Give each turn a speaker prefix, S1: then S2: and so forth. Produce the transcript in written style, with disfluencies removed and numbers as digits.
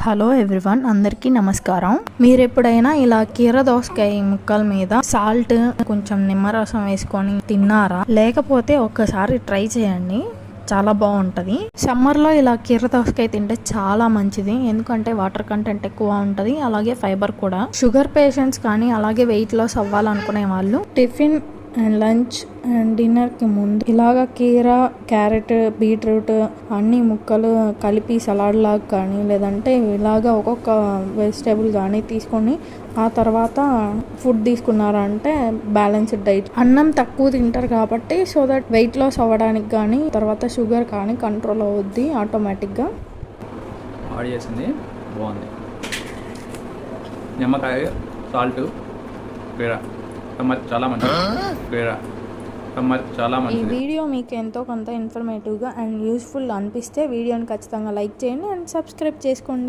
S1: Hello everyone, అందరికీ నమస్కారం. మీరు ఎప్పుడైనా ఇలా కీర దోసకాయ ముక్కల మీద సాల్ట్ కొంచెం నిమ్మరసం వేసుకొని తిన్నారా? లేకపోతే ఒక్కసారి ట్రై చేయండి, చాలా బాగుంటుంది. సమ్మర్లో ఇలా కీర దోసకాయ తింటే చాలా మంచిది, ఎందుకంటే వాటర్ కంటెంట్ ఎక్కువ ఉంటుంది, అలాగే ఫైబర్ కూడా. షుగర్ పేషెంట్స్ కానీ అలాగే వెయిట్ లాస్ అవ్వాలనుకునే వాళ్ళు టిఫిన్ అండ్ లంచ్ అండ్ డిన్నర్కి ముందు ఇలాగ కీర, క్యారెట్, బీట్రూట్ అన్ని ముక్కలు కలిపి సలాడ్ లాగా కానీ లేదంటే ఇలాగ ఒక్కొక్క వెజిటేబుల్ కానీ తీసుకొని ఆ తర్వాత ఫుడ్ తీసుకున్నారంటే బ్యాలెన్స్డ్ డైట్. అన్నం తక్కువ తింటారు కాబట్టి సో దట్ వెయిట్ లాస్ అవ్వడానికి కానీ తర్వాత షుగర్ కానీ కంట్రోల్ అవుద్ది ఆటోమేటిక్గా.
S2: ఆడ్ చేసింది బాగుంది. నిమ్మకాయ, సాల్ట్, కీర చాలా మంచిది. చాలా మంచిది.
S1: ఈ వీడియో మీకు ఎంతో కొంత ఇన్ఫర్మేటివ్గా అండ్ యూస్ఫుల్ అనిపిస్తే వీడియోని ఖచ్చితంగా లైక్ చేయండి అండ్ సబ్స్క్రైబ్ చేసుకోండి.